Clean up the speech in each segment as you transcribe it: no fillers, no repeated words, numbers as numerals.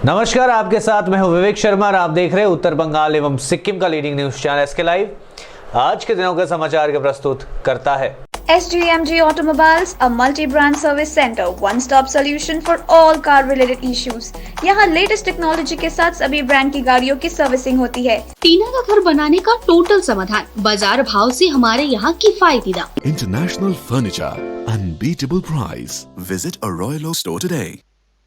नमस्कार, आपके साथ मैं हूं विवेक शर्मा और आप देख रहे हैं उत्तर बंगाल एवं सिक्किम का leading news channel SK live. आज के दिनों के समाचार के प्रस्तुत करता है SGMG Automobiles, a multi-brand service center, one-stop solution for all car-related issues. यहाँ लेटेस्ट टेक्नोलॉजी के साथ सभी ब्रांड की गाड़ियों की सर्विसिंग होती है। टीना का घर बनाने का टोटल समाधान, बाजार भाव से हमारे यहाँ किफायती दाम। International Furniture, unbeatable price. Visit a Royal Oak store today.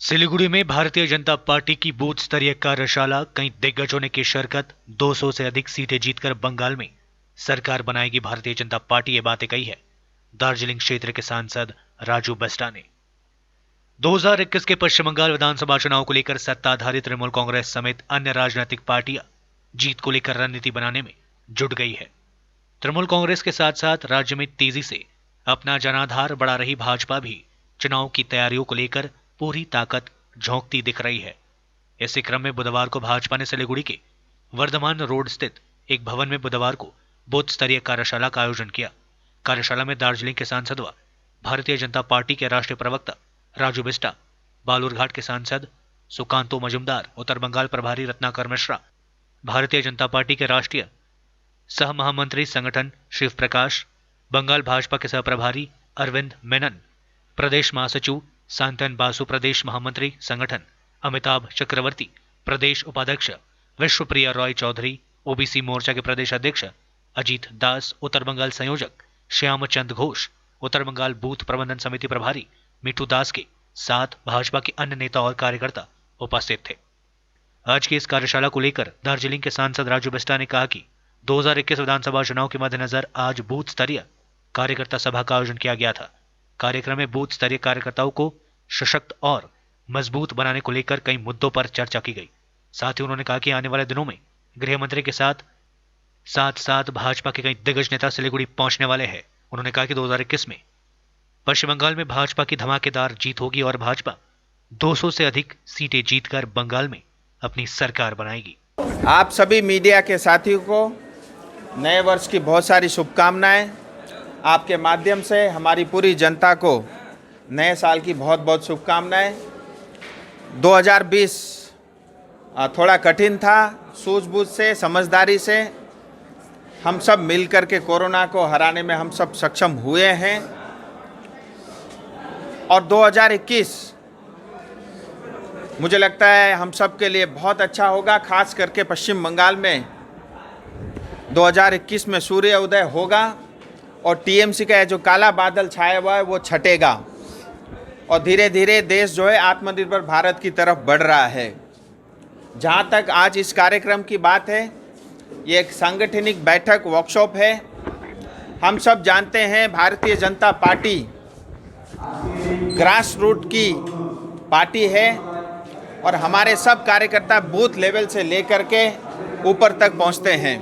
Siliguri में भारतीय जनता पार्टी की बूथ स्तरीय कार्यशाला, कई दिग्गजों ने की शिरकत। 200 से अधिक सीटें जीतकर बंगाल में सरकार बनाएगी भारतीय जनता पार्टी, ये बातें कही है दार्जिलिंग क्षेत्र के सांसद राजू बेस्टा ने। 2021 के पश्चिम बंगाल विधानसभा चुनाव को लेकर सत्ताधारी तृणमूल कांग्रेस समेत अन्य राजनीतिक पार्टियां जीत को लेकर रणनीति बनाने में जुट गई है। तृणमूल कांग्रेस के साथ साथ राज्य में तेजी से अपना जनाधार बढ़ा रही भाजपा भी चुनाव की तैयारियों को लेकर पूरी ताकत झोंकती दिख रही है। इसी क्रम में बुधवार को भाजपा ने सिलीगुड़ी के वर्धमान रोड स्थित एक भवन में बुधवार को बूथ स्तरीय कार्यशाला का आयोजन किया। कार्यशाला में दार्जिलिंग के सांसद व भारतीय जनता पार्टी के राष्ट्रीय प्रवक्ता राजू बिस्टा, बालूरघाट के सांसद सुकांतो मजुमदार, उत्तर बंगाल प्रभारी रत्नाकर मिश्रा, भारतीय जनता पार्टी के राष्ट्रीय सह महामंत्री संगठन शिव प्रकाश, बंगाल भाजपा के सह प्रभारी अरविंद मेनन, प्रदेश महासचिव सांतन बासु, प्रदेश महामंत्री संगठन अमिताभ चक्रवर्ती, प्रदेश उपाध्यक्ष विश्वप्रिया रॉय चौधरी, ओबीसी मोर्चा के प्रदेश अध्यक्ष अजीत दास, उत्तर बंगाल संयोजक श्यामचंद घोष, उत्तर बंगाल बूथ प्रबंधन समिति प्रभारी मिठू दास के साथ भाजपा के अन्य नेता और कार्यकर्ता उपस्थित थे। आज की इस कार्यशाला को लेकर दार्जिलिंग के सांसद राजू बिस्टा ने कहा कि 2021 विधानसभा चुनाव के मद्देनजर आज बूथ स्तरीय कार्यकर्ता सभा का आयोजन किया गया था। कार्यक्रम में बूथ स्तरीय कार्यकर्ताओं को सशक्त और मजबूत बनाने को लेकर कई मुद्दों पर चर्चा की गई। साथ ही उन्होंने कहा कि आने वाले दिनों में गृह मंत्री के साथ साथ भाजपा के कई दिग्गज नेता सिलीगुड़ी पहुंचने वाले हैं। उन्होंने कहा कि 2021 में पश्चिम बंगाल में भाजपा की धमाकेदार जीत होगी और भाजपा 200 से अधिक सीटें जीतकर बंगाल में अपनी सरकार बनाएगी। आप सभी मीडिया के साथियों को नए वर्ष की बहुत सारी शुभकामनाएं। आपके माध्यम से हमारी पूरी जनता को नए साल की बहुत बहुत शुभकामनाएं। 2020 थोड़ा कठिन था। सूझबूझ से, समझदारी से हम सब मिलकर के कोरोना को हराने में हम सब सक्षम हुए हैं और 2021 मुझे लगता है हम सब के लिए बहुत अच्छा होगा। खास करके पश्चिम बंगाल में 2021 में सूर्य उदय होगा और टीएमसी का जो काला बादल छाया हुआ है वो छटेगा और धीरे धीरे देश जो है आत्मनिर्भर भारत की तरफ बढ़ रहा है। जहाँ तक आज इस कार्यक्रम की बात है, ये एक सांगठनिक बैठक वर्कशॉप है। हम सब जानते हैं Bharatiya Janata party grass root की पार्टी है और हमारे सब कार्यकर्ता बूथ लेवल से लेकर के ऊपर तक पहुंचते हैं।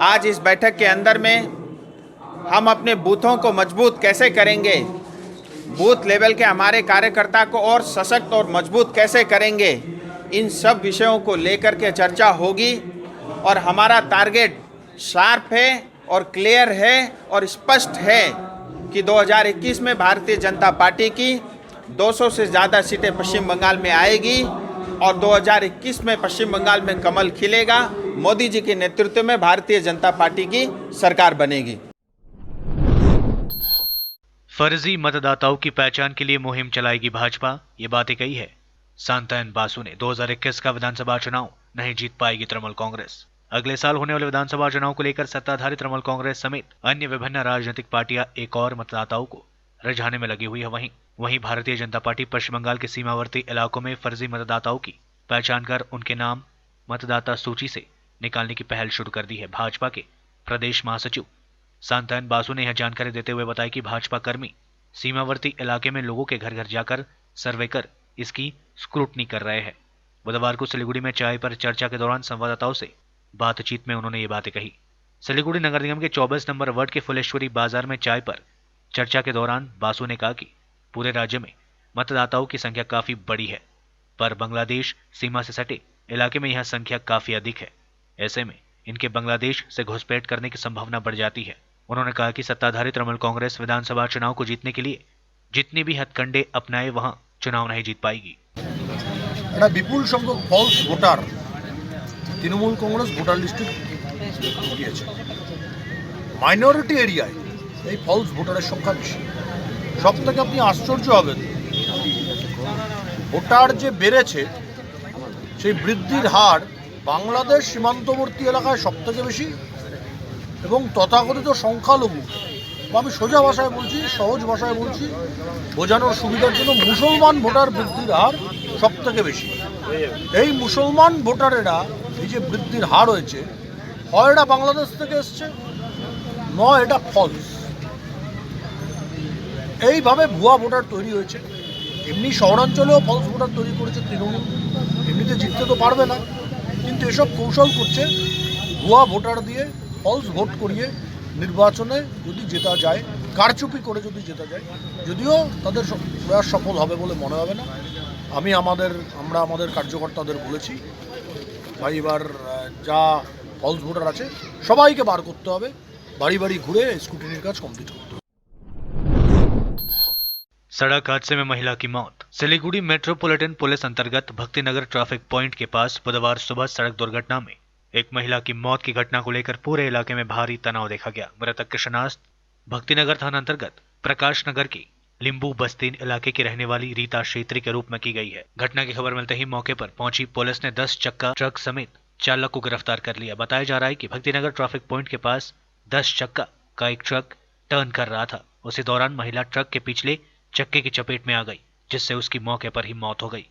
आज इस बैठक के अंदर में हम अपने बूथों को मजबूत कैसे करेंगे, बूथ लेवल के हमारे कार्यकर्ता को और सशक्त और मजबूत कैसे करेंगे, इन सब विषयों को लेकर के चर्चा होगी और हमारा टारगेट शार्प है और क्लियर है और स्पष्ट है कि 2021 में भारतीय जनता पार्टी की 200 से ज़्यादा सीटें पश्चिम बंगाल में आएगी और 2021 में पश्चिम बंगाल में कमल खिलेगा। मोदी जी के नेतृत्व में भारतीय जनता पार्टी की सरकार बनेगी। फर्जी मतदाताओं की पहचान के लिए मुहिम चलाएगी भाजपा, ये बातें कही है सांतन बासु ने। 2021 का विधानसभा चुनाव नहीं जीत पाएगी तृणमूल कांग्रेस। अगले साल होने वाले विधानसभा चुनाव को लेकर सत्ताधारी तृणमूल कांग्रेस समेत अन्य विभिन्न राजनीतिक पार्टियां एक और मतदाताओं को रिझाने में लगी हुई है। वहीं भारतीय जनता पार्टी पश्चिम बंगाल के सीमावर्ती इलाकों में फर्जी मतदाताओं की पहचान कर उनके नाम मतदाता सूची से निकालने की पहल शुरू कर दी है। भाजपा के प्रदेश महासचिव सांतन बासु ने यह जानकारी देते हुए बताया कि भाजपा कर्मी सीमावर्ती इलाके में लोगों के घर घर जाकर सर्वे कर इसकी स्क्रूटनी कर रहे हैं। बुधवार को सिलीगुड़ी में चाय पर चर्चा के दौरान संवाददाताओं से बातचीत में उन्होंने ये बातें कही। सिलीगुड़ी नगर निगम के 24 नंबर वार्ड के फुलेश्वरी बाजार में चाय पर चर्चा के दौरान बासु ने कहा कि पूरे राज्य में मतदाताओं की संख्या काफी बड़ी है, पर बांग्लादेश सीमा से सटे इलाके में यह संख्या काफी अधिक है। ऐसे में इनके बांग्लादेश से घुसपैठ करने की संभावना बढ़ जाती है। उन्होंने कहा कि सत्ताधारी तृणमूल कांग्रेस विधानसभा चुनाव को जीतने के लिए जितने भी हथकंडे अपनाए वहां चुनाव नहीं जीत पाएगी। একটা বিপুল সংখ্যক false voter Trinamool Congress voter লিস্টে ঢুকিয়েছে। মাইনরিটি এরিয়ায় এই ফলস ভোটারের সংখ্যা বেশি। সব থেকে আপনি আশ্চর্য হবেন, ভোটার যে বেড়েছে সেই বৃদ্ধির হার বাংলাদেশ সীমান্তবর্তী এলাকায় সব থেকে বেশি, এবং তথাকথিত সংখ্যালঘু, আমি সোজা ভাষায় বলছি, সহজ ভাষায় বলছি, বোঝানোর সুবিধার জন্য মুসলমান ভোটার বৃদ্ধির হার সব থেকে বেশি। এই মুসলমান ভোটারেরা এই যে বৃদ্ধির হার হয়েছে, হয় এটা বাংলাদেশ থেকে এসছে, নয় এটা ফলস। এইভাবে ভুয়া ভোটার তৈরি হয়েছে। এমনি শহরাঞ্চলেও ফলস ভোটার তৈরি করেছে তৃণমূল, এমনিতে জিততে তো পারবে না, কিন্তু এসব কৌশল করছে ভুয়া ভোটার দিয়ে ফলস ভোট করিয়ে নির্বাচনে যদি জেতা যায়, কারচুপি করে যদি জেতা যায়, যদিও তাদের প্রয়াস সফল হবে বলে মনে হবে না। আমরা আমাদের কার্যকর্তাদের বলেছি, ভাই এবার যা ফলস ভোটার আছে সবাইকে বার করতে হবে, বাড়ি বাড়ি ঘুরে স্ক্রুটিনির কাজ কমপ্লিট করতে হবে। सड़क हादसे में महिला की मौत। सिलीगुड़ी मेट्रोपॉलिटन पुलिस अंतर्गत भक्तिनगर ट्रैफिक पॉइंट के पास बुधवार सुबह सड़क दुर्घटना में एक महिला की मौत की घटना को लेकर पूरे इलाके में भारी तनाव देखा गया। मृतक की शिनाख्त भक्तिनगर थाना अंतर्गत प्रकाश नगर की लिंबू बस्तीन इलाके की रहने वाली रीता शेत्री के रूप में की गई है। घटना की खबर मिलते ही मौके पर पहुंची पुलिस ने 10 चक्का ट्रक समेत चालक को गिरफ्तार कर लिया। बताया जा रहा है कि भक्तिनगर ट्रैफिक पॉइंट के पास 10 चक्का का एक ट्रक टर्न कर रहा था। उसी दौरान महिला ट्रक के पिछले चक्के की चपेट में आ गई, जिससे उसकी मौके पर ही मौत हो गई।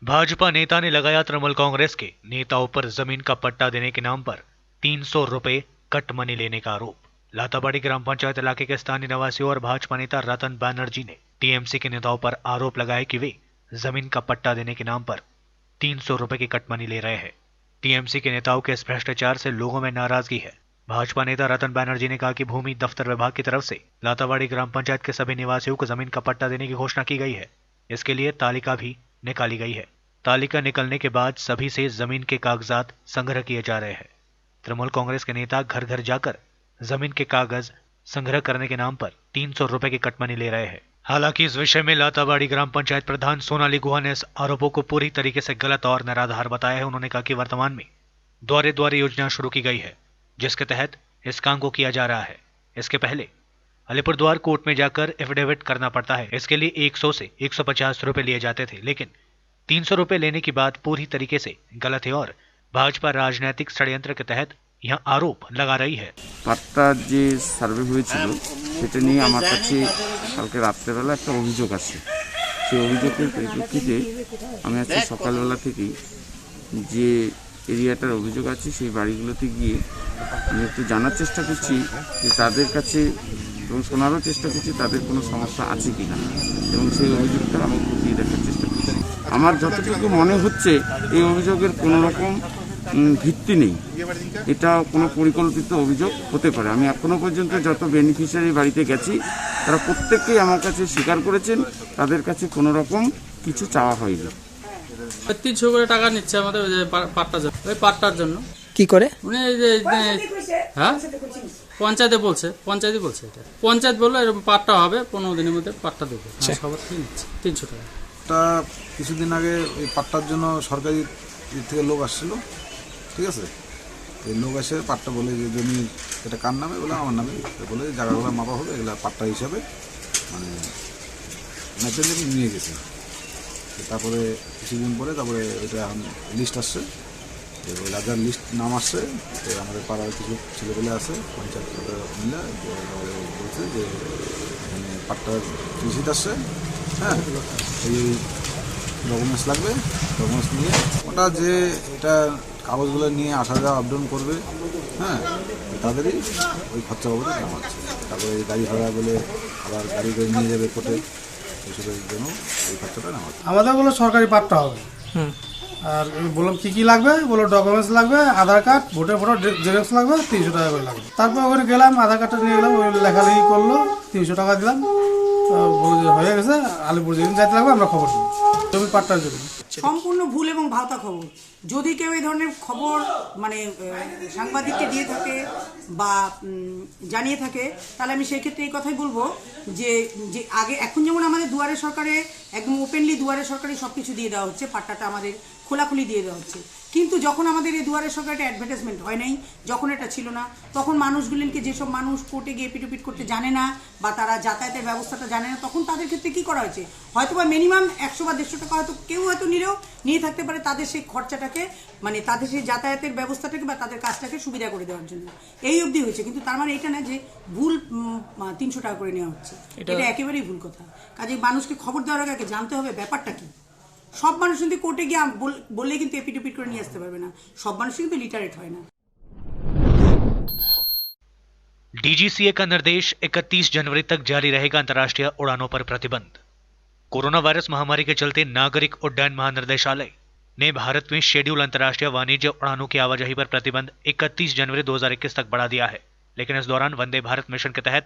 भाजपा नेता ने लगाया तृणमूल कांग्रेस के नेताओं पर जमीन का पट्टा देने के नाम पर 300 रुपए कट मनी लेने का आरोप। लाताबाड़ी ग्राम पंचायत इलाके के स्थानीय निवासियों और भाजपा नेता रतन बैनर्जी ने टीएमसी के नेताओं पर आरोप लगाया कि वे जमीन का पट्टा देने के नाम पर 300 रुपए की कट मनी ले रहे हैं। टीएमसी के नेताओं के इस भ्रष्टाचार से लोगों में नाराजगी है। भाजपा नेता रतन बैनर्जी ने कहा कि भूमि दफ्तर विभाग की तरफ से लातावाड़ी ग्राम पंचायत के सभी निवासियों को जमीन का पट्टा देने की घोषणा की गई है। इसके लिए तालिका भी निकाली गई है। तालिका निकलने के बाद सभी से जमीन के कागजात संग्रह किए जा रहे हैं। तृणमूल कांग्रेस के नेता घर घर जाकर जमीन के कागज संग्रह करने के नाम पर 300 रुपए की कटमनी ले रहे हैं। हालांकि इस विषय में लातावाड़ी ग्राम पंचायत प्रधान सोनाली गुहा ने इस आरोपों को पूरी तरीके से गलत और निराधार बताया है। उन्होंने कहा कि वर्तमान में द्वारे द्वारे योजना शुरू की गई है, जिसके तहत इस काम को किया जा रहा है। इसके पहले अलीपुरद्वार कोर्ट में जाकर एफिडेविट करना पड़ता है। इसके लिए 100 से 150 रुपए लिए जाते थे, लेकिन 300 रुपए लेने की बात पूरी तरीके से गलत है और भाजपा राजनीतिक षड्यंत्र के तहत यह आरोप लगा रही है। পাট্টা যে সার্ভে হয়েছিল সেটা নিয়ে আমার কাছে কালকে রাত্রেবেলা একটা অভিযোগ আসে। সেই অভিযোগের পরিপ্রেক্ষিতে আমি আজকে সকালবেলা থেকেই যে এরিয়াটার অভিযোগ আছে সেই বাড়িগুলোতে গিয়ে আমি একটু জানার চেষ্টা করছি যে তাদের কাছে, এবং শোনারও চেষ্টা করছি তাদের কোনো সমস্যা আছে কি না, এবং সেই অভিযোগটা আমি খতিয়ে দেখার চেষ্টা করছি। আমার যতটুকু মনে হচ্ছে এই অভিযোগের কোনো রকম ভিত্তি নেই, এটা কোনো পরিকল্পিত অভিযোগ হতে পারে। আমি এখনো পর্যন্ত যত বেনিফিশিয়ারি বাড়িতে গেছি তারা প্রত্যেককেই আমার কাছে স্বীকার করেছেন তাদের কাছে কোনো রকম কিছু চাওয়া হয়নি। 300 করে টাকা নিচ্ছে আমাদের ওই যে পাট্টার জন্য, ওই পাট্টার জন্য। কি করে উনি এই যে হ্যাঁ পঞ্চায়েতে বলছে, পঞ্চায়েতই বলছে, এটা পঞ্চায়েত বললো এরকম পাট্টা হবে 15 দিনের মধ্যে পাট্টা দেবে। সবার থেকে নিচ্ছে 300 টাকা। কিছুদিন আগে এই পাট্টার জন্য সরকারি থেকে লোক আসছিল, ঠিক আছে। এই লোক এসে পাট্টা বলে যে জমি এটা কার নামে, বলে আমার নামে, বলে জায়গাগুলো মাপা হবে, এগুলো পাট্টা হিসাবে মানে ম্যাপের জন্য নিয়ে গেছে। তারপরে কিছুদিন পরে তারপরে এটা এখন লিস্ট আসছে, ওই রাজার লিস্ট নাম আসছে। তো আমাদের পাড়ার কিছু ছেলেপেলে আছে পঞ্চায়েত মিলে বলছে যে এখানে পাট্টার রিসিট আসছে, হ্যাঁ এই ডকুমেন্টস লাগবে, ডকুমেন্টস নিয়ে ওটা যে এটা কাগজগুলো নিয়ে আসা যাওয়া আপডাউন করবে, হ্যাঁ তাদেরই ওই খরচা বাবদ নাম আছে। তারপরে গাড়ি ভাড়া বলে আবার গাড়ি করে নিয়ে যাবে কোর্টে, এইসবের জন্য ওই খরচাটা নাম আছে। আমাদের বলো সরকারি পাট্টা হবে। আর বললাম কি লাগবে, বলো ডকুমেন্টস লাগবে, আধার কার্ড, ভোটার ফটো জেরক্স লাগবে, 300 টাকা করে লাগবে। তারপর ওখানে গেলাম, আধার কার্ডটা নিয়ে গেলাম, ওই লেখালেখি করলো, 300 টাকা দিলাম, বলে যে হয়ে গেছে, আলিপুর যেদিন যাইতে লাগবে আমরা খবর দিই জমি পাট্টার জন্য। হচ্ছে? সম্পূর্ণ ভুল এবং ভাওতা খবর। যদি কেউ এই ধরনের খবর মানে সাংবাদিককে দিয়ে থাকে বা জানিয়ে থাকে, তাহলে আমি সেই ক্ষেত্রে এই কথাই বলবো যে যে আগে এখন যেমন আমাদের দুয়ারে সরকারে একদম ওপেনলি দুয়ারে সরকারে সব কিছু দিয়ে দেওয়া হচ্ছে, পাট্টাটা আমাদের খোলাখুলি দিয়ে দেওয়া হচ্ছে, কিন্তু যখন আমাদের এই দুয়ারে সরকারে অ্যাডভার্টাইজমেন্ট হয় নাই, যখন এটা ছিল না, তখন মানুষগুলিকে, যেসব মানুষ কোর্টে গিয়ে পিটুপিট করতে জানে না বা তারা যাতায়াতের ব্যবস্থাটা জানে না, তখন তাদের ক্ষেত্রে কী করা হয়েছে, হয়তো বা মিনিমাম 100 বা 150 টাকা হয়তো কেউ হয়তো নিয়ে থাকতে পারে তাদের সেই খরচাটাকে, মানে তাদের সেই যাতায়াতের ব্যবস্থাটাকে বা তাদের কাজটাকে সুবিধা করে দেওয়ার জন্য, এই অবধি হয়েছে। কিন্তু তার মানে এটা না যে ভুল 300 টাকা করে নেওয়া হচ্ছে, এটা একেবারেই ভুল কথা। কাজে মানুষকে খবর দেওয়ার আগে জানতে হবে ব্যাপারটা কি। সব মানুষ কিন্তু কোর্টে গিয়ে বললে কিন্তু এপিটুপিট করে নিয়ে আসতে পারবে না, সব মানুষ কিন্তু লিটারেট হয় না। डीजीसीए का निर्देश 31 जनवरी तक जारी रहेगा अंतर्राष्ट्रीय उड़ानों पर प्रतिबंध। कोरोना वायरस महामारी के चलते नागरिक उड्डयन महानिर्देशालय ने भारत में शेड्यूल अंतर्राष्ट्रीय वाणिज्य उड़ानों की आवाजाही पर प्रतिबंध 31 जनवरी 2021 तक बढ़ा दिया है, लेकिन इस दौरान वंदे भारत मिशन के तहत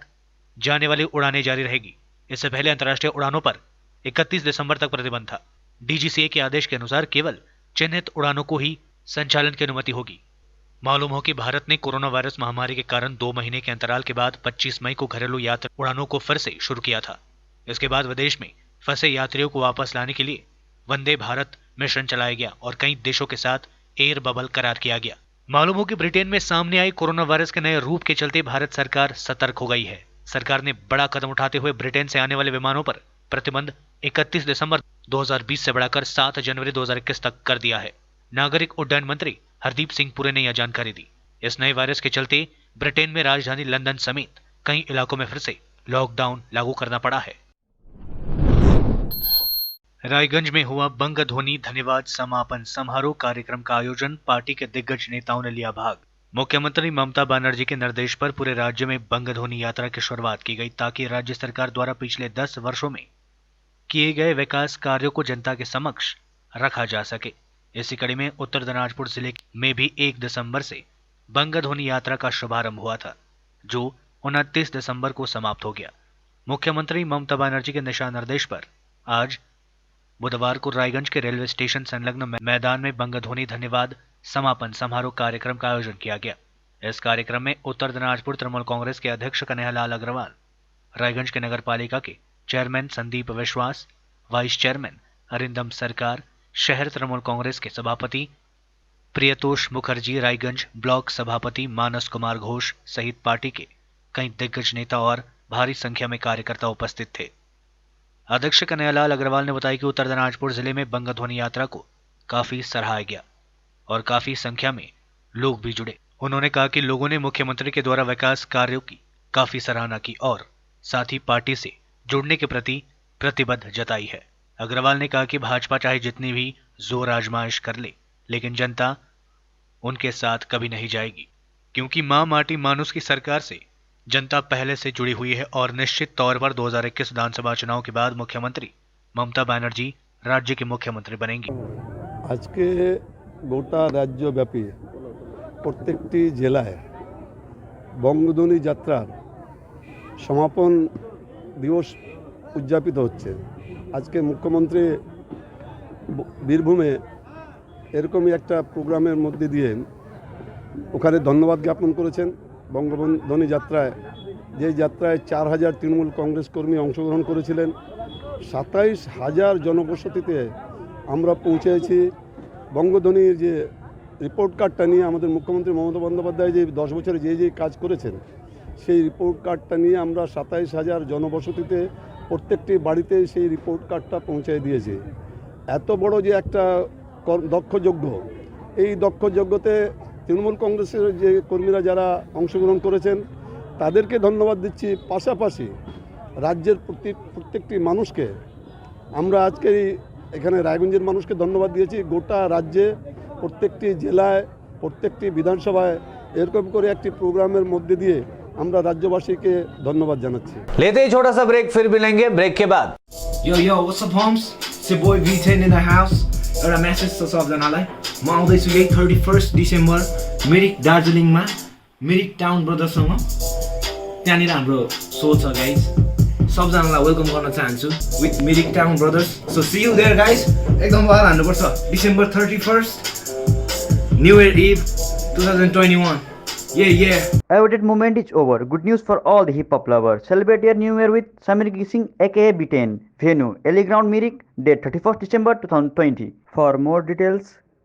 जाने वाली उड़ानें जारी रहेगी। इससे पहले अंतर्राष्ट्रीय उड़ानों पर 31 दिसंबर तक प्रतिबंध था। डीजीसीए के आदेश के अनुसार केवल चिन्हित उड़ानों को ही संचालन की अनुमति होगी। मालूम हो कि भारत ने कोरोना वायरस महामारी के कारण 2 महीने के अंतराल के बाद 25 मई को घरेलू यात्रा उड़ानों को फिर से शुरू किया था। इसके बाद विदेश में फंसे यात्रियों को वापस लाने के लिए वंदे भारत मिशन चलाया गया और कई देशों के साथ एयर बबल करार किया गया। मालूम हो कि ब्रिटेन में सामने आई कोरोना वायरस के नए रूप के चलते भारत सरकार सतर्क हो गई है। सरकार ने बड़ा कदम उठाते हुए ब्रिटेन से आने वाले विमानों पर प्रतिबंध 31 दिसंबर 2020 से बढ़ाकर 7 जनवरी 2021 तक कर दिया है। नागरिक उड्डयन मंत्री हरदीप सिंह पुरी ने यह जानकारी दी। इस नए वायरस के चलते ब्रिटेन में राजधानी लंदन समेत कई इलाकों में फिर से लॉकडाउन लागू करना पड़ा है। रायगंज में हुआ बंग ध्वनि धन्यवाद समापन समारोह कार्यक्रम का आयोजन, पार्टी के दिग्गज नेताओं ने लिया भाग। मुख्यमंत्री ममता बनर्जी के निर्देश पर पूरे राज्य में बंग ध्वनि यात्रा की शुरुआत की गई, ताकि राज्य सरकार द्वारा पिछले 10 वर्षों में किए गए विकास कार्यों को जनता के समक्ष रखा जा सके। इसी कड़ी में उत्तर दिनाजपुर जिले में भी 1 दिसंबर से बंग ध्वनि यात्रा का शुभारंभ हुआ था, जो 29 दिसंबर को समाप्त हो गया। मुख्यमंत्री ममता बनर्जी के दिशा निर्देश पर आज बुधवार को रायगंज के रेलवे स्टेशन संलग्न मैदान में बंग ध्वनि धन्यवाद समापन समारोह कार्यक्रम का आयोजन किया गया। इस कार्यक्रम में उत्तर दिनाजपुर तृणमूल कांग्रेस के अध्यक्ष कन्हैयालाल अग्रवाल, रायगंज के नगर पालिका के चेयरमैन संदीप विश्वास, वाइस चेयरमैन अरिंदम सरकार, शहर तृणमूल कांग्रेस के सभापति प्रियतोष मुखर्जी, रायगंज ब्लॉक सभापति मानस कुमार घोष सहित पार्टी के कई दिग्गज नेता और भारी संख्या में कार्यकर्ता उपस्थित थे। अध्यक्ष कन्हैयालाल अग्रवाल ने बताया कि उत्तर दिनाजपुर जिले में बंग ध्वनि यात्रा को काफी सराहा गया और काफी संख्या में लोग भी जुड़े। उन्होंने कहा कि लोगों ने मुख्यमंत्री के द्वारा विकास कार्यों की काफी सराहना की और साथ ही पार्टी से जुड़ने के प्रति प्रतिबद्ध जताई है। अग्रवाल ने कहा कि भाजपा चाहे जितनी भी जोर आजमाइश कर ले, लेकिन जनता उनके साथ कभी नहीं जाएगी, क्योंकि मां माटी मानुस की सरकार से जनता पहले से जुड़ी हुई है और निश्चित तौर पर 2021 विधानसभा चुनाव के बाद मुख्यमंत्री ममता बनर्जी राज्य के मुख्यमंत्री बनेंगी। आज के गोटा राज्यव्यापी प्रत्येकटी জেলায় বঙ্গধ্বনি যাত্রার সমাপন দিবস উদযাপিত হচ্ছে। আজকে মুখ্যমন্ত্রী বীরভূমে এরকমই একটা প্রোগ্রামের মধ্যে দিয়ে ওখানে ধন্যবাদ জ্ঞাপন করেছেন বঙ্গধ্বনি যাত্রায়, যে যাত্রায় 4000 তৃণমূল কংগ্রেস কর্মী অংশগ্রহণ করেছিলেন। 27,000 জনবসতিতে আমরা পৌঁছেছি। বঙ্গধ্বনির যে রিপোর্ট কার্ডটা নিয়ে আমাদের মুখ্যমন্ত্রী মমতা বন্দ্যোপাধ্যায় যে 10 বছরে যে কাজ করেছেন, সেই রিপোর্ট কার্ডটা নিয়ে আমরা 27,000 জনবসতিতে প্রত্যেকটি বাড়িতে সেই রিপোর্ট কার্ডটা পৌঁছে দিয়েছি। এত বড় যে একটা দক্ষযজ্ঞ, এই দক্ষযজ্ঞতে তৃণমূল কংগ্রেসের যে কর্মীরা যারা অংশগ্রহণ করেছেন তাদেরকে ধন্যবাদ দিচ্ছি। পাশাপাশি রাজ্যের প্রত্যেকটি মানুষকে আমরা আজকে এখানে রায়গঞ্জের মানুষকে ধন্যবাদ দিয়েছি। গোটা রাজ্যে প্রত্যেকটি জেলায় প্রত্যেকটি বিধানসভায় এরকম করে একটি প্রোগ্রামের মধ্যে দিয়ে আমরা রাজ্যবাসীকে ধন্যবাদ জানাচ্ছি। लेते ही छोटा सा ब्रेक, फिर मिलेंगे ब्रेक के बाद। Yo, what's up, homes? It's your boy V10 in the house. एउटा मेसेज छ सबजनालाई, म आउँदैछु यही 31 डिसेम्बर मिरिक दार्जिलिङमा मिरिक टाउन ब्रदर्ससँग। त्यहाँनिर हाम्रो सो छ गाइज, सबजनालाई वेलकम गर्न चाहन्छु with Mirik town brothers. So see you there guys. एकदम बल हान्नुपर्छ. December 31st New Year Eve 2021. Yeah. Awaited moment is over. Good news for all the hip hop lovers. Celebrate your new year with Samir Gising aka B10. Venue Ellie Ground Mirik. Date 31st December 2020. For more details,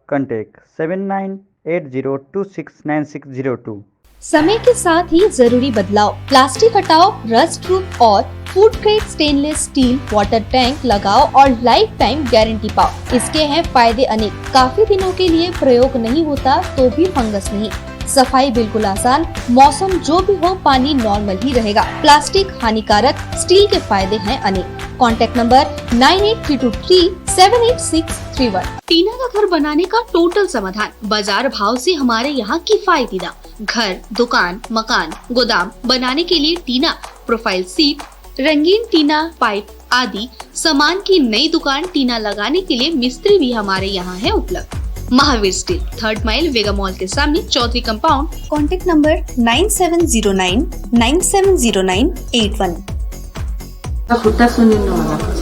contact 7980269602. समय के साथ ही जरूरी बदलाव. Plastic हटाओ, rust proof और food grade stainless still water tank लगाओ और life time guarantee पाओ. इसके हैं फायदे अनेक. काफी दिनों के लिए प्रयोग नहीं होता तो भी फंगस नहीं. सफाई बिल्कुल आसान. मौसम जो भी हो पानी नॉर्मल ही रहेगा. प्लास्टिक हानिकारक, स्टील के फायदे हैं अनेक. Contact number 9832378631. टीना का घर बनाने का टोटल समाधान. बाजार भाव से हमारे यहाँ किफायती दाम. घर, दुकान, मकान, गोदाम बनाने के लिए टीना, प्रोफाइल सीट, रंगीन टीना, पाइप आदि सामान की नई दुकान टीना लगाने के लिए मिस्त्री भी हमारे यहाँ है उपलब्ध. महावीर स्टील, 3rd माइल वेगा मॉल के सामने, चौधरी कंपाउंड. Contact number 9709970981. खुट्टा सुनिनु भएको छ.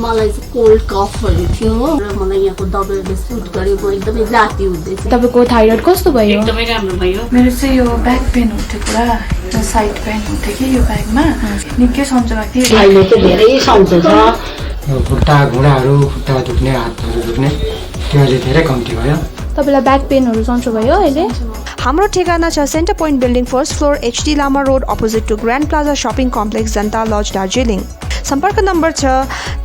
मलाई चाहिँ कोल्ड कफहरू थियो हो र मलाई यहाँको दबाईले सुट गरेको एकदमै जाती हुँदैछ. तपाईँको थाइरोइड कस्तो भयो? एकदमै राम्रो भयो. मेरो चाहिँ यो ब्याक पेन हुन्थ्यो पुरा. साइड पेन हुन्थ्यो कि यो ब्याकमा निकै सन्चो लाग्थ्यो. अहिले चाहिँ धेरै सन्चो छ. खुट्टा घुँडाहरू, खुट्टा दुख्ने, हातहरू दुख्ने त्यो अहिले धेरै कम्ती भयो. तपाईँलाई ब्याक पेनहरू सन्चो भयो अहिले? हाम्रो ठेगाना छ centre point building 1st floor HD Lama road opposite to grand plaza shopping complex Janata lodge Darjeeling. सम्पर्क नम्बर छ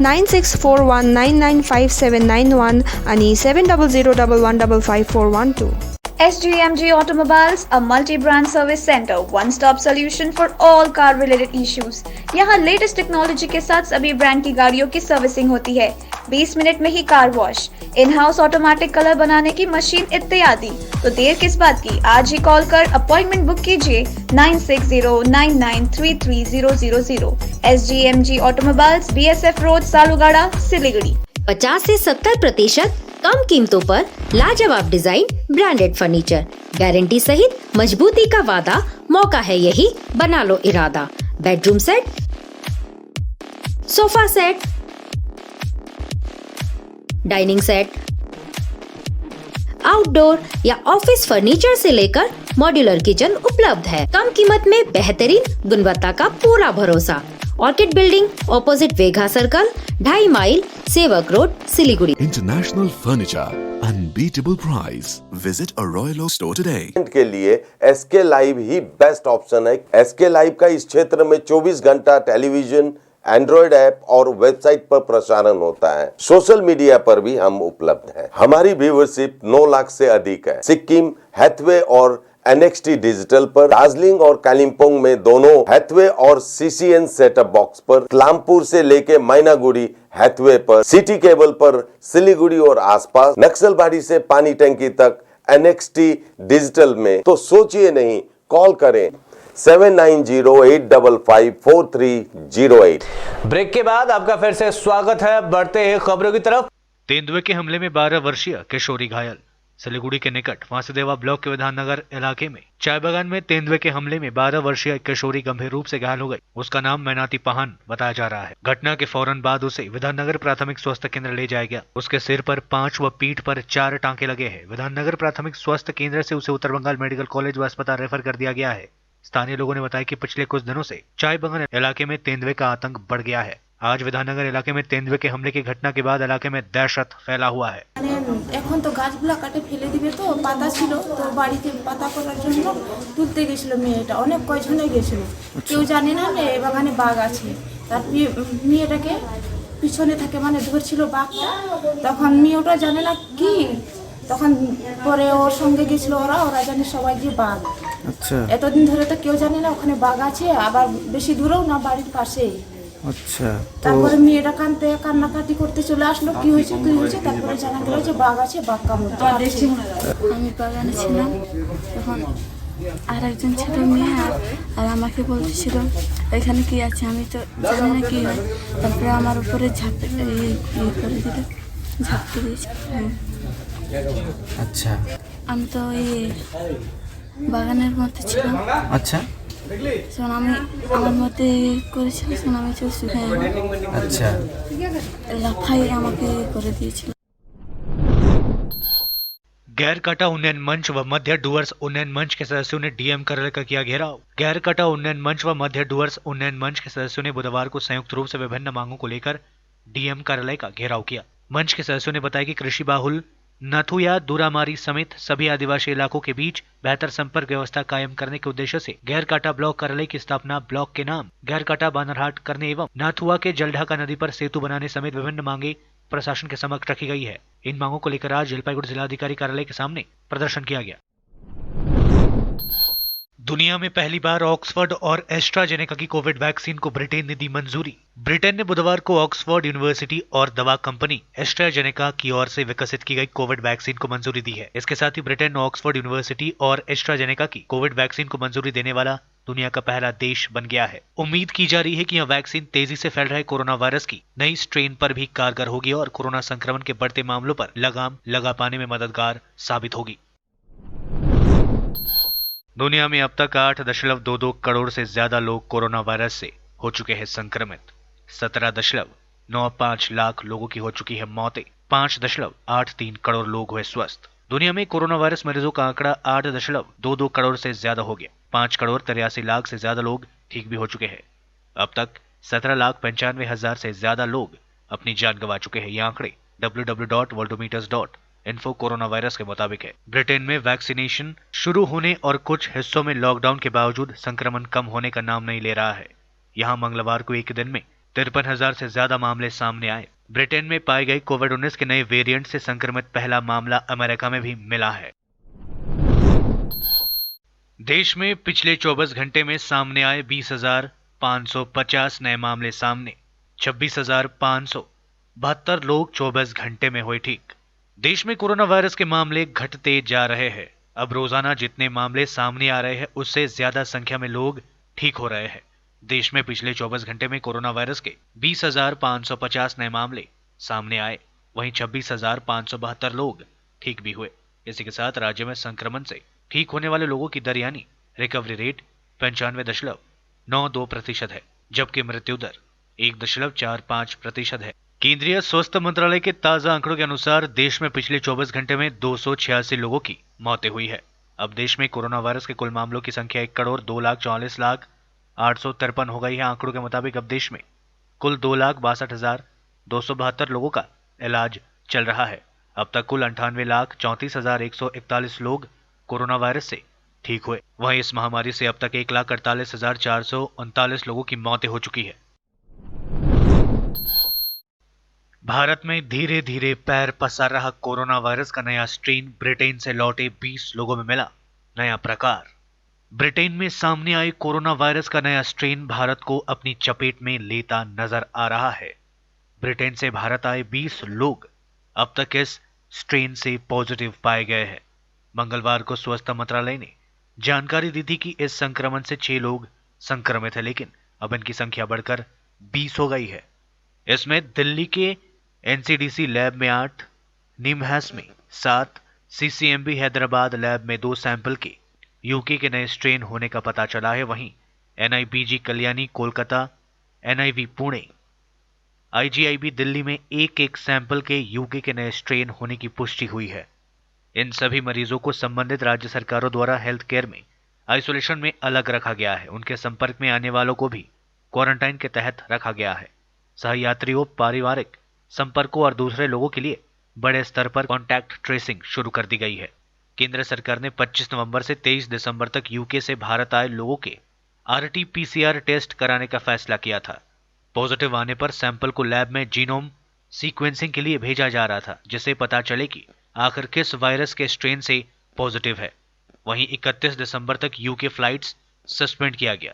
9641995791 अनि 7001155412. SGMG Automobiles, a multi-brand service center, one-stop solution for all car-related issues. यहाँ लेटेस्ट टेक्नोलॉजी के साथ सभी ब्रांड की गाड़ियों की सर्विसिंग होती है. 20 मिनट में ही car wash, in house automatic colour बनाने की मशीन इत्यादि. तो देर किस बात की, आज ही कॉल कर अपॉइंटमेंट बुक कीजिए 9609933000. SGMG Automobiles, BSF road, Salugara, Siliguri. 50 से 70% कम कीमतों पर लाजवाब डिजाइन, ब्रांडेड फर्नीचर, गारंटी सहित मजबूती का वादा. मौका है यही, बना लो इरादा. Bedroom set, sofa set, dining set, outdoor या ऑफिस फर्नीचर से लेकर मॉड्यूलर किचन उपलब्ध है. कम कीमत में बेहतरीन गुणवत्ता का पूरा भरोसा. ऑर्किड बिल्डिंग, ऑपोजिट वेगा सर्कल, 2.5 माइल, सेवक road, Siliguri. International Furniture, unbeatable price. Visit a Royal Oak store today. के लिए SK लाइव ही बेस्ट ऑप्शन है. SK लाइव का इस क्षेत्र में 24 घंटा टेलीविजन, एंड्रॉइड ऐप और वेबसाइट पर प्रसारण होता है. सोशल मीडिया पर भी हम उपलब्ध हैं. हमारी व्यूवरशिप 9 लाख से अधिक है. सिक्किम, हैथवे और NXT डिजिटल पर, दार्जिलिंग और कालिम्पोंग में दोनों हैथवे और CCN सेटअप बॉक्स पर, कलामपुर से लेके मैनागुड़ी हैथवे पर, सिटी केबल पर, सिलीगुड़ी और आसपास, नक्सलबाड़ी से पानी टंकी तक NXT डिजिटल में. तो सोचिए नहीं, कॉल करें 7908554308. ब्रेक के बाद आपका फिर से स्वागत है. बढ़ते हैं खबरों की तरफ. तेंदुए के हमले में 12 वर्षीय किशोरी घायल. सिलीगुड़ी के निकट वासुदेवा ब्लॉक के विधाननगर इलाके में चाय बागान में तेंदुए के हमले में 12 वर्षीय किशोरी गंभीर रूप से घायल हो गई. उसका नाम मैनाती पहान बताया जा रहा है. घटना के फौरन बाद उसे विधाननगर प्राथमिक स्वास्थ्य केंद्र ले जाया गया. उसके सिर पर 5 व पीठ पर 4 टांके लगे हैं. विधाननगर प्राथमिक स्वास्थ्य केंद्र से उसे उत्तर बंगाल मेडिकल कॉलेज व अस्पताल रेफर कर दिया गया है. स्थानीय लोगों ने बताया कि पिछले कुछ दिनों से चाय बागान इलाके में तेंदुए का आतंक बढ़ गया है. आज विधाननगर इलाके में तेंदुए के हमले की घटना के बाद इलाके में दहशत फैला हुआ है. এখন তো গাছগুলো কাটে ফেলে দিবে, তো পাতা ছিল তো বাড়িতে পাতা করার জন্য তুলতে গেছিল মেয়েটা. অনেক কয়জনে গেছিল, কেউ জানে না যে বাগানে বাঘ আছে. তার মেয়েটাকে পিছনে থাকে মানে ধরছিল বাঘটা, তখন মেয়েটা জানে না কি, তখন পরে ওর সঙ্গে গেছিল ওরা জানে সবাই যে বাঘ. আচ্ছা, এতদিন ধরে তো কেউ জানে না ওখানে বাঘ আছে, আবার বেশি দূরেও না, বাড়ির পাশেই. আচ্ছা, তারপরে মেয়েটা কান্নাকাটি করতে চলে আসলো, কি হয়েছে, তারপরে জানা গেল যে বাঘ আছে, বাঘ কামড়. আমি বাগানে ছিলাম, তখন আর একজন ছিল মেয়ে, আর আমাকে বলতেছিল এখানে কি আছে, আমি তো জানি না কি হয়. তারপরে আমার উপরে ঝাঁপতে দিয়েছে. আচ্ছা, আমি তো এই বাগানের মধ্যে ছিলাম. আচ্ছা, সুনামি আমার মধ্যে করেছিল, সুনামি চোখ শুকায় अच्छा লাফাই আমাকে করে দিয়েছিল। गैर काटा उन्नयन मंच व मध्य डुअर्स उन्नयन मंच के सदस्यों ने डीएम कार्यालय का किया घेराव। गैर काटा उन्नयन मंच व मध्य डुअर्स उन्नयन मंच के सदस्यों ने बुधवार को संयुक्त रूप से विभिन्न मांगों को लेकर डीएम कार्यालय का घेराव किया। मंच के सदस्यों ने बताया कि कृषि बाहुल नाथुया दूरामारी समेत सभी आदिवासी इलाकों के बीच बेहतर संपर्क व्यवस्था कायम करने के उद्देश्य से गैर काटा ब्लॉक कार्यालय की स्थापना ब्लॉक के नाम गैर काटा बानरहाट करने एवं नाथुआ के जलढाका नदी पर सेतु बनाने समेत विभिन्न मांगे प्रशासन के समक्ष रखी गई है। इन मांगों को लेकर आज जलपाईगुड़ी जिलाधिकारी कार्यालय के सामने प्रदर्शन किया गया। दुनिया में पहली बार ऑक्सफोर्ड और एस्ट्राजेनेका की कोविड वैक्सीन को ब्रिटेन ने दी मंजूरी। ब्रिटेन ने बुधवार को ऑक्सफोर्ड यूनिवर्सिटी और दवा कंपनी एस्ट्राजेनेका की ओर से विकसित की गई कोविड वैक्सीन को मंजूरी दी है। इसके साथ ही ब्रिटेन ऑक्सफोर्ड यूनिवर्सिटी और एस्ट्राजेनेका की कोविड वैक्सीन को मंजूरी देने वाला दुनिया का पहला देश बन गया है। उम्मीद की जा रही है कि यह वैक्सीन तेजी से फैल रहे कोरोना वायरस की नई स्ट्रेन पर भी कारगर होगी और कोरोना संक्रमण के बढ़ते मामलों पर लगाम लगा पाने में मददगार साबित होगी। दुनिया में अब तक 8.22 करोड़ से ज्यादा लोग कोरोना वायरस से हो चुके हैं संक्रमित। 17.95 लाख लोगों की हो चुकी है मौतें। 5.83 करोड़ लोग हुए स्वस्थ। दुनिया में कोरोना वायरस मरीजों का आंकड़ा 8.22 करोड़ से ज्यादा हो गया। 5 करोड़ 83 लाख से ज्यादा लोग ठीक भी हो चुके हैं। अब तक 17,95,000 से ज्यादा लोग अपनी जान गंवा चुके हैं। ये आंकड़े www.worldometers.info कोरोना वायरस के मुताबिक है। ब्रिटेन में वैक्सीनेशन शुरू होने और कुछ हिस्सों में लॉकडाउन के बावजूद संक्रमण कम होने का नाम नहीं ले रहा है। यहाँ मंगलवार को एक दिन में 53,000 से ज्यादा मामले सामने आए। ब्रिटेन में पाए गए कोविड-19 के नए वेरिएंट से संक्रमित पहला मामला अमेरिका में भी मिला है। देश में पिछले 24 घंटे में सामने आए 20,550 नए मामले सामने। 26,572 लोग 24 घंटे में हुए ठीक। देश में कोरोना वायरस के मामले घटते जा रहे हैं। अब रोजाना जितने मामले सामने आ रहे हैं उससे ज्यादा संख्या में लोग ठीक हो रहे हैं। देश में पिछले 24 घंटे में कोरोना वायरस के 20,550 नए मामले सामने आए। वहीं 26,572 लोग ठीक भी हुए। इसी के साथ राज्य में संक्रमण से ठीक होने वाले लोगों की दर यानी रिकवरी रेट 95.92% है, जबकि मृत्यु दर 1.45% है। केंद्रीय स्वास्थ्य मंत्रालय के ताजा आंकड़ों के अनुसार देश में पिछले 24 घंटे में 286 लोगों की मौतें हुई है। अब देश में कोरोना वायरस के कुल मामलों की संख्या 1,44,08,53 हो गई है। आंकड़ों के मुताबिक अब देश में कुल 2,62,272 लोगों का इलाज चल रहा है। अब तक कुल 98,34,141 लोग कोरोना वायरस से ठीक हुए। वहीं इस महामारी से अब तक 1,48,439 लोगों की मौतें हो चुकी है। भारत में धीरे धीरे पैर पसार रहा कोरोना वायरस का नया स्ट्रेन ब्रिटेन से लौटे 20 लोगों में मिला नया प्रकार। ब्रिटेन में सामने आए कोरोना वायरस का नया स्ट्रेन भारत को अपनी चपेट में लेता नजर आ रहा है। ब्रिटेन से भारत आए 20 लोग अब तक इस स्ट्रेन से पॉजिटिव पाए गए हैं। मंगलवार को स्वास्थ्य मंत्रालय ने जानकारी दी थी कि इस संक्रमण से 6 लोग संक्रमित हैं, लेकिन अब इनकी संख्या बढ़कर 20 हो गई है। इसमें दिल्ली के एनसीडीसी लैब में 8, निमहांस में 7, सीसीएमबी हैदराबाद लैब में 2 सैंपल के यूके के नए स्ट्रेन होने का पता चला है। वहीं एनआईबीजी कल्याणी कोलकाता, एनआईवी पुणे, आईजीआईबी दिल्ली में एक सैंपल के यूके के नए स्ट्रेन होने की पुष्टि हुई है। इन सभी मरीजों को संबंधित राज्य सरकारों द्वारा हेल्थ केयर में आइसोलेशन में अलग रखा गया है। उनके संपर्क में आने वालों को भी क्वारंटाइन के तहत रखा गया है। सहयात्रियों, पारिवारिक संपर्कों और दूसरे लोगों के लिए बड़े स्तर पर कॉन्टैक्ट ट्रेसिंग शुरू कर दी गई है। केंद्र सरकार ने 25 नवंबर से 23 दिसंबर तक यूके से भारत आए लोगों के RT-PCR टेस्ट कराने का फैसला किया था। पॉजिटिव आने पर सैंपल को लैब में जीनोम सीक्वेंसिंग के लिए भेजा जा रहा था, जिससे पता चले कि आखिर किस वायरस के स्ट्रेन से पॉजिटिव है। वहीं 31 दिसंबर तक यूके फ्लाइट्स सस्पेंड किया गया।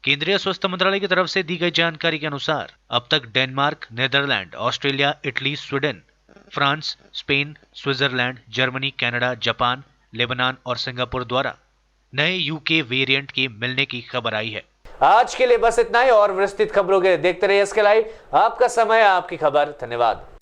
केंद्रीय स्वास्थ्य मंत्रालय की तरफ से दी गई जानकारी के अनुसार अब तक Denmark, Netherlands, Australia, Italy, Sweden, France, Spain, Switzerland, Germany, Canada, Japan, Lebanon और सिंगापुर द्वारा नए यूके वेरिएंट के मिलने की खबर आई है। आज के लिए बस इतना ही और विस्तृत खबरों के लिए देखते रहिए SK लाइव। आपका समय, आपकी खबर। धन्यवाद।